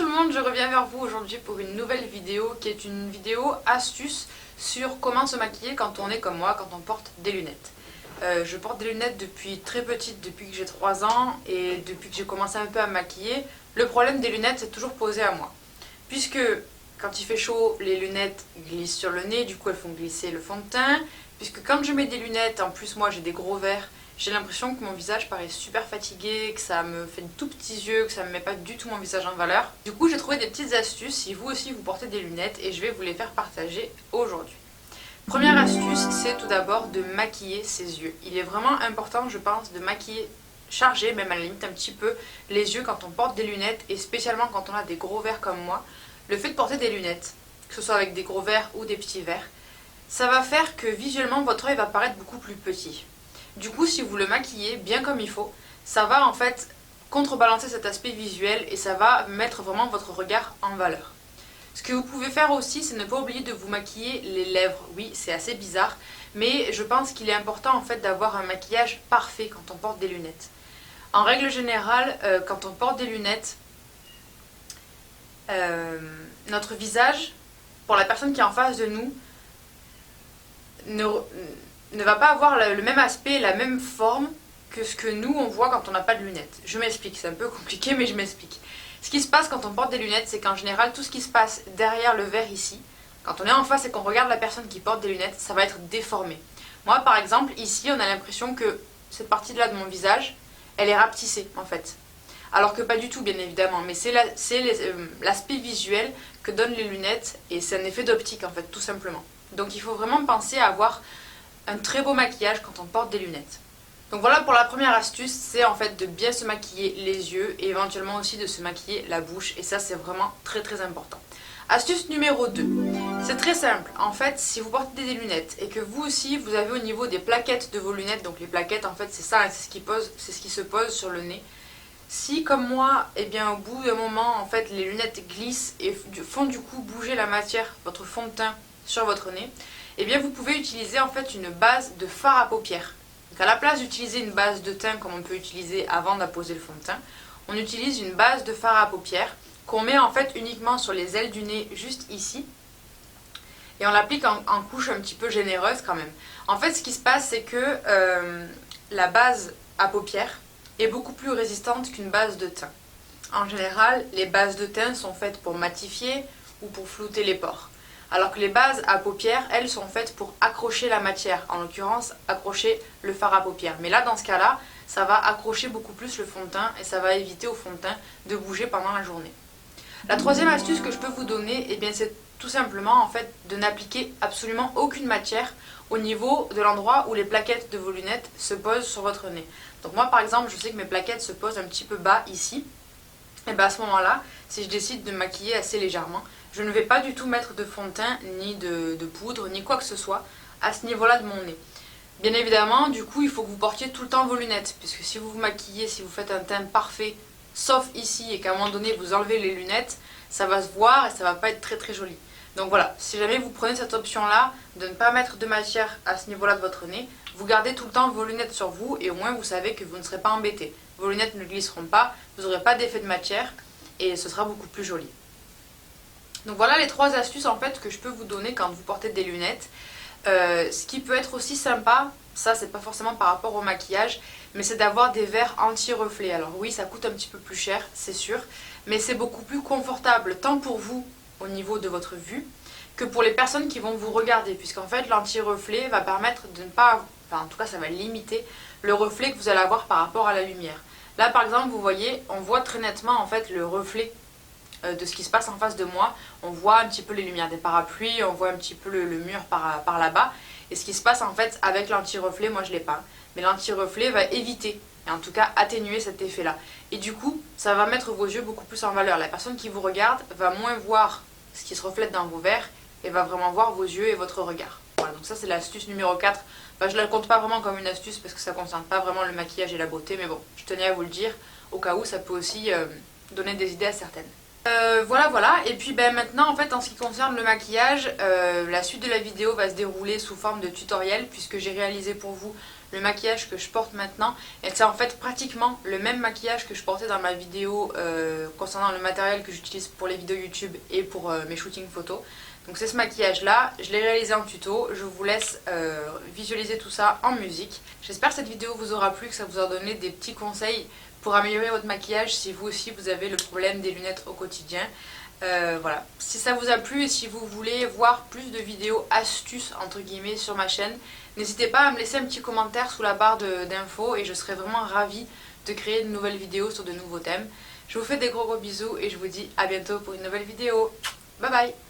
tout le monde, je reviens vers vous aujourd'hui pour une nouvelle vidéo qui est une vidéo astuce sur comment se maquiller quand on est comme moi, quand on porte des lunettes. Je porte des lunettes depuis très petite, depuis que j'ai 3 ans et depuis que j'ai commencé un peu à me maquiller. Le problème des lunettes c'est toujours posé à moi. Puisque quand il fait chaud, les lunettes glissent sur le nez, du coup elles font glisser le fond de teint. Puisque quand je mets des lunettes, en plus moi j'ai des gros verres, j'ai l'impression que mon visage paraît super fatigué, que ça me fait de tout petits yeux, que ça me met pas du tout mon visage en valeur. Du coup j'ai trouvé des petites astuces si vous aussi vous portez des lunettes et je vais vous les faire partager aujourd'hui. Première astuce, c'est tout d'abord de maquiller ses yeux. Il est vraiment important, je pense, de maquiller, charger, même à la limite un petit peu, les yeux quand on porte des lunettes et spécialement quand on a des gros verres comme moi. Le fait de porter des lunettes, que ce soit avec des gros verres ou des petits verres, ça va faire que visuellement votre œil va paraître beaucoup plus petit. Du coup, si vous le maquillez bien comme il faut, ça va en fait contrebalancer cet aspect visuel et ça va mettre vraiment votre regard en valeur. Ce que vous pouvez faire aussi, c'est ne pas oublier de vous maquiller les lèvres. Oui, c'est assez bizarre, mais je pense qu'il est important en fait d'avoir un maquillage parfait quand on porte des lunettes. En règle générale, quand on porte des lunettes, notre visage, pour la personne qui est en face de nous, ne va pas avoir le même aspect, la même forme que ce que nous on voit quand on n'a pas de lunettes. Je m'explique, c'est un peu compliqué mais je m'explique. Ce qui se passe quand on porte des lunettes, c'est qu'en général tout ce qui se passe derrière le verre ici, quand on est en face et qu'on regarde la personne qui porte des lunettes, ça va être déformé. Moi par exemple, ici on a l'impression que cette partie-là de mon visage, elle est rapetissée en fait. Alors que pas du tout bien évidemment, mais c'est l'aspect visuel que donnent les lunettes et c'est un effet d'optique en fait tout simplement. Donc il faut vraiment penser à avoir un très beau maquillage quand on porte des lunettes. Donc voilà pour la première astuce, c'est en fait de bien se maquiller les yeux et éventuellement aussi de se maquiller la bouche et ça c'est vraiment très très important. Astuce numéro 2, c'est très simple, en fait si vous portez des lunettes et que vous aussi vous avez au niveau des plaquettes de vos lunettes, donc les plaquettes en fait c'est ça, c'est ce qui se pose sur le nez. Si comme moi, eh bien au bout d'un moment en fait les lunettes glissent et font du coup bouger la matière, votre fond de teint sur votre nez, eh bien vous pouvez utiliser en fait une base de fard à paupières. Donc à la place d'utiliser une base de teint comme on peut utiliser avant d'apposer le fond de teint, on utilise une base de fard à paupières qu'on met en fait uniquement sur les ailes du nez juste ici et on l'applique en couche un petit peu généreuse quand même. En fait ce qui se passe c'est que la base à paupières est beaucoup plus résistante qu'une base de teint. En général les bases de teint sont faites pour matifier ou pour flouter les pores. Alors que les bases à paupières, elles sont faites pour accrocher la matière, en l'occurrence accrocher le fard à paupières. Mais là, dans ce cas-là, ça va accrocher beaucoup plus le fond de teint et ça va éviter au fond de teint de bouger pendant la journée. La troisième astuce que je peux vous donner, eh bien, c'est tout simplement en fait, de n'appliquer absolument aucune matière au niveau de l'endroit où les plaquettes de vos lunettes se posent sur votre nez. Donc moi par exemple, je sais que mes plaquettes se posent un petit peu bas ici. Et bien à ce moment-là, si je décide de me maquiller assez légèrement, je ne vais pas du tout mettre de fond de teint, ni de poudre, ni quoi que ce soit à ce niveau-là de mon nez. Bien évidemment, du coup, il faut que vous portiez tout le temps vos lunettes, puisque si vous vous maquillez, si vous faites un teint parfait, sauf ici, et qu'à un moment donné vous enlevez les lunettes, ça va se voir et ça va pas être très très joli. Donc voilà, si jamais vous prenez cette option-là, de ne pas mettre de matière à ce niveau-là de votre nez, vous gardez tout le temps vos lunettes sur vous et au moins vous savez que vous ne serez pas embêté. Vos lunettes ne glisseront pas, vous n'aurez pas d'effet de matière et ce sera beaucoup plus joli. Donc voilà les 3 astuces en fait que je peux vous donner quand vous portez des lunettes. Ce qui peut être aussi sympa, ça c'est pas forcément par rapport au maquillage, mais c'est d'avoir des verres anti-reflets. Alors oui, ça coûte un petit peu plus cher, c'est sûr, mais c'est beaucoup plus confortable tant pour vous au niveau de votre vue que pour les personnes qui vont vous regarder, puisqu'en fait l'anti-reflet va permettre de ne pas, enfin en tout cas ça va limiter le reflet que vous allez avoir par rapport à la lumière. Là par exemple vous voyez, on voit très nettement en fait le reflet de ce qui se passe en face de moi. On voit un petit peu les lumières des parapluies, on voit un petit peu le mur par là-bas. Et ce qui se passe en fait avec l'anti-reflet, moi je l'ai pas, mais l'anti-reflet va éviter, et en tout cas atténuer cet effet-là. Et du coup, ça va mettre vos yeux beaucoup plus en valeur. La personne qui vous regarde va moins voir ce qui se reflète dans vos verres et va vraiment voir vos yeux et votre regard. Voilà, donc ça c'est l'astuce numéro 4. Enfin, je ne la compte pas vraiment comme une astuce parce que ça ne concerne pas vraiment le maquillage et la beauté, mais bon, je tenais à vous le dire, au cas où ça peut aussi donner des idées à certaines. Voilà, et puis maintenant en fait en ce qui concerne le maquillage, la suite de la vidéo va se dérouler sous forme de tutoriel puisque j'ai réalisé pour vous le maquillage que je porte maintenant. Et c'est en fait pratiquement le même maquillage que je portais dans ma vidéo concernant le matériel que j'utilise pour les vidéos YouTube et pour mes shootings photos. Donc c'est ce maquillage là, je l'ai réalisé en tuto, je vous laisse visualiser tout ça en musique. J'espère que cette vidéo vous aura plu, que ça vous a donné des petits conseils pour améliorer votre maquillage si vous aussi vous avez le problème des lunettes au quotidien. Voilà, si ça vous a plu et si vous voulez voir plus de vidéos astuces entre guillemets sur ma chaîne, n'hésitez pas à me laisser un petit commentaire sous la barre d'infos et je serai vraiment ravie de créer de nouvelles vidéos sur de nouveaux thèmes. Je vous fais des gros bisous et je vous dis à bientôt pour une nouvelle vidéo. Bye bye!